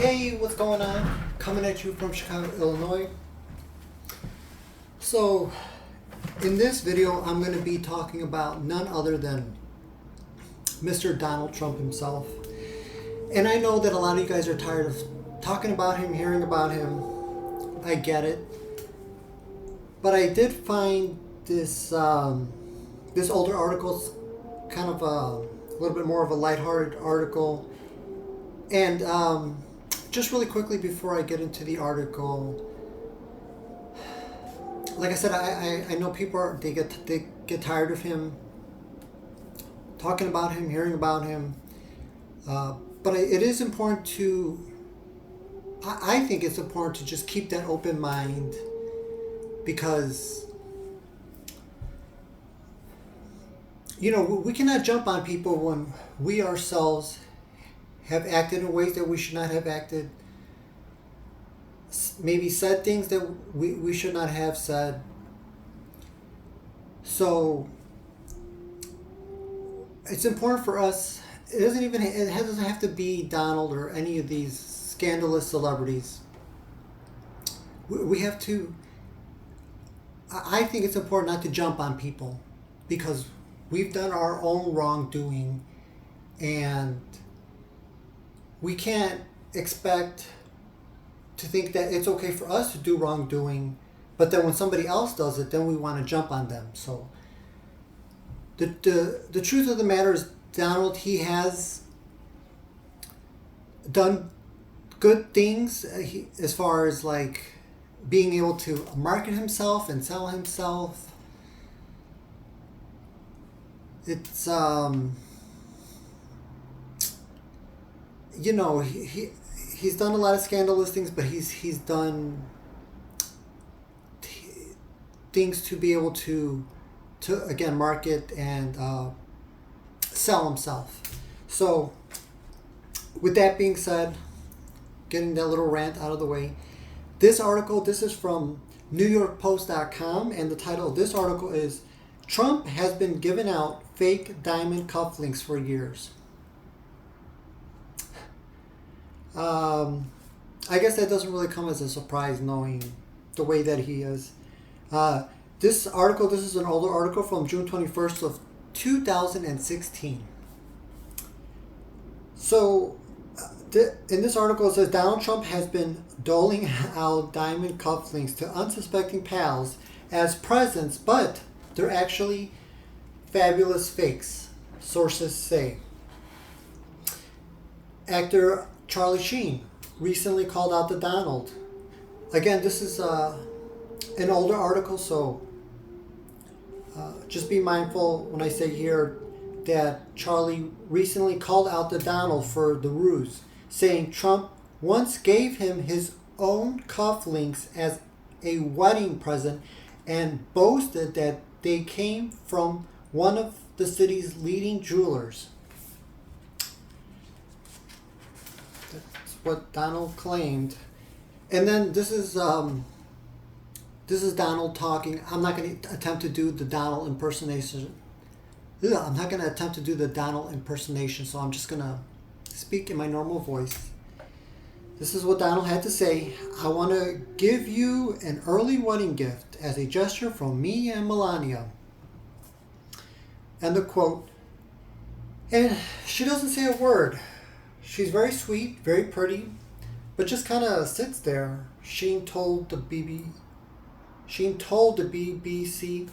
Hey, what's going on? Coming at you from Chicago, Illinois. So, in this video, I'm going to be talking about none other than Mr. Donald Trump himself. And I know that a lot of you guys are tired of talking about him, hearing about him. I get it. But I did find this older article kind of a little bit more of a lighthearted article. And just really quickly before I get into the article, like I said, I know people they get tired of him, talking about him, hearing about him. But it is important to, I think it's important to just keep that open mind, because we cannot jump on people when we ourselves have acted in ways that we should not have acted, maybe said things that we should not have said. So it's important for us. It doesn't have to be Donald or any of these scandalous celebrities. We have to, I think it's important not to jump on people, because we've done our own wrongdoing, and we can't expect to think that it's okay for us to do wrongdoing, but then when somebody else does it, then we want to jump on them. So the truth of the matter is, Donald, he has done good things as far as like being able to market himself and sell himself. It's he's done a lot of scandalous things, but he's done things to be able to again market and sell himself. So with that being said, getting that little rant out of the way, this is from NewYorkPost.com, and the title of this article is "Trump has been giving out fake diamond cufflinks for years." I guess that doesn't really come as a surprise, knowing the way that he is. This is an older article from June 21st of 2016. So, in this article it says Donald Trump has been doling out diamond cufflinks to unsuspecting pals as presents, but they're actually fabulous fakes, sources say. Actor Charlie Sheen recently called out the Donald. Again, this is an older article, so just be mindful when I say here that Charlie recently called out the Donald for the ruse, saying Trump once gave him his own cufflinks as a wedding present and boasted that they came from one of the city's leading jewelers. That's what Donald claimed. And then this is Donald talking. I'm not going to attempt to do the Donald impersonation. I'm not going to attempt to do the Donald impersonation, so I'm just going to speak in my normal voice. This is what Donald had to say. "I want to give you an early wedding gift as a gesture from me and Melania." And the quote. And she doesn't say a word. She's very sweet, very pretty, but just kind of sits there. Sheen told the BBC,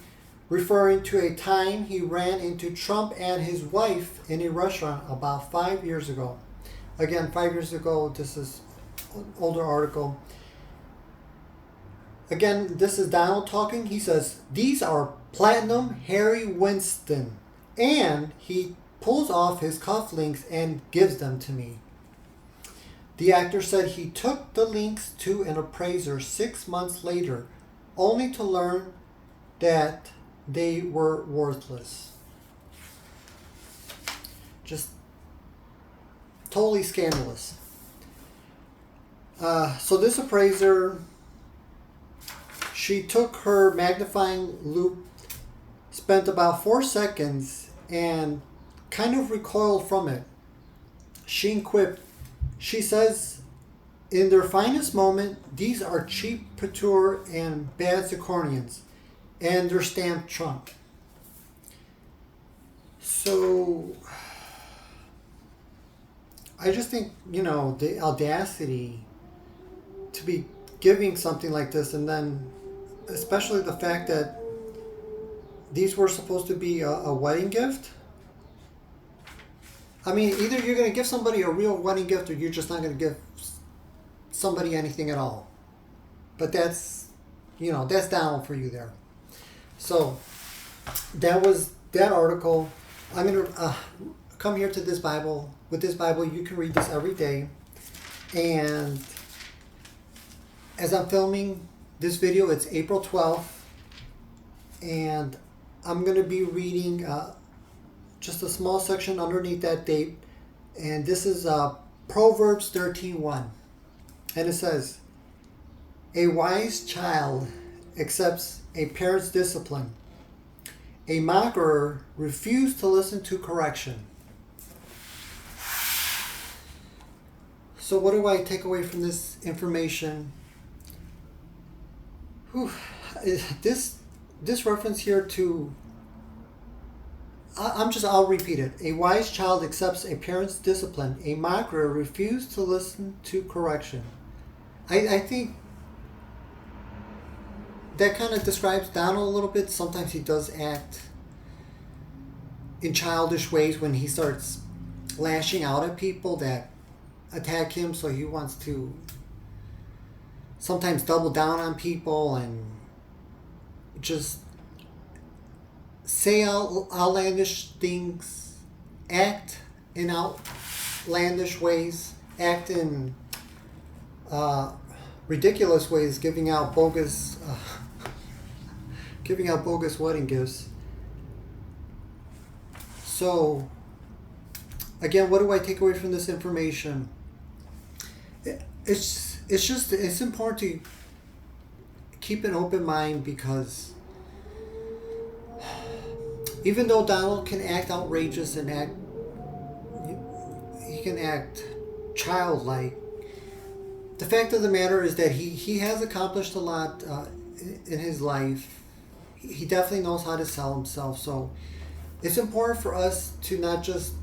referring to a time he ran into Trump and his wife in a restaurant about 5 years ago. Again, 5 years ago, this is an older article. Again, this is Donald talking. He says, "These are platinum Harry Winston." And he pulls off his cufflinks and gives them to me. The actor said he took the links to an appraiser 6 months later, only to learn that they were worthless. Just totally scandalous. So this appraiser, she took her magnifying loupe, spent about 4 seconds, and kind of recoiled from it. She quipped, she says In their finest moment, these are cheap Couture and bad zirconians, and they're stamped Trump. So I just think, the audacity to be giving something like this, and then especially the fact that these were supposed to be a wedding gift. I mean, either you're going to give somebody a real wedding gift, or you're just not going to give somebody anything at all. But that's down for you there. So that was that article. I'm going to come here to this Bible. With this Bible, you can read this every day. And as I'm filming this video, it's April 12th. And I'm going to be reading just a small section underneath that date. And this is Proverbs 13:1. And it says, "A wise child accepts a parent's discipline. A mocker refuses to listen to correction." So what do I take away from this information? This reference here to, I'll repeat it. A wise child accepts a parent's discipline. A mocker refuses to listen to correction. I think that kind of describes Donald a little bit. Sometimes he does act in childish ways when he starts lashing out at people that attack him. So he wants to sometimes double down on people and just say outlandish things, act in outlandish ways, act in ridiculous ways, giving out bogus wedding gifts. So again, what do I take away from this information? It's important to keep an open mind, because even though Donald can act outrageous and he can act childlike, the fact of the matter is that he has accomplished a lot in his life. He definitely knows how to sell himself. So it's important for us to not just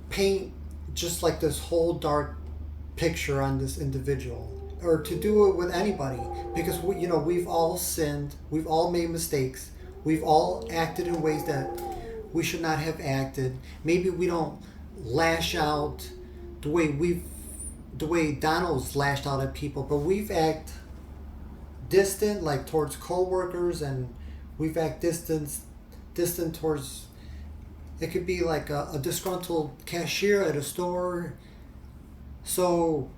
paint just like this whole dark picture on this individual, or to do it with anybody, because we've all sinned, we've all made mistakes, we've all acted in ways that we should not have acted. Maybe we don't lash out the way Donald's lashed out at people, but we've acted distant, like towards co-workers, and we've acted distant towards, it could be like a disgruntled cashier at a store. So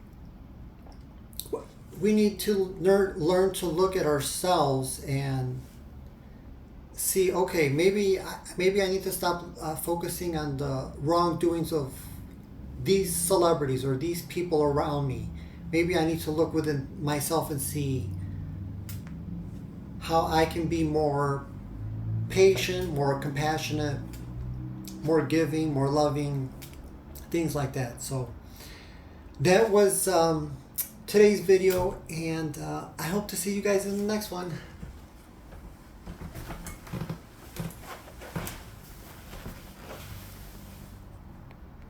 we need to learn to look at ourselves and see, okay, maybe I need to stop focusing on the wrongdoings of these celebrities or these people around me. Maybe I need to look within myself and see how I can be more patient, more compassionate, more giving, more loving, things like that. So that was today's video, and I hope to see you guys in the next one.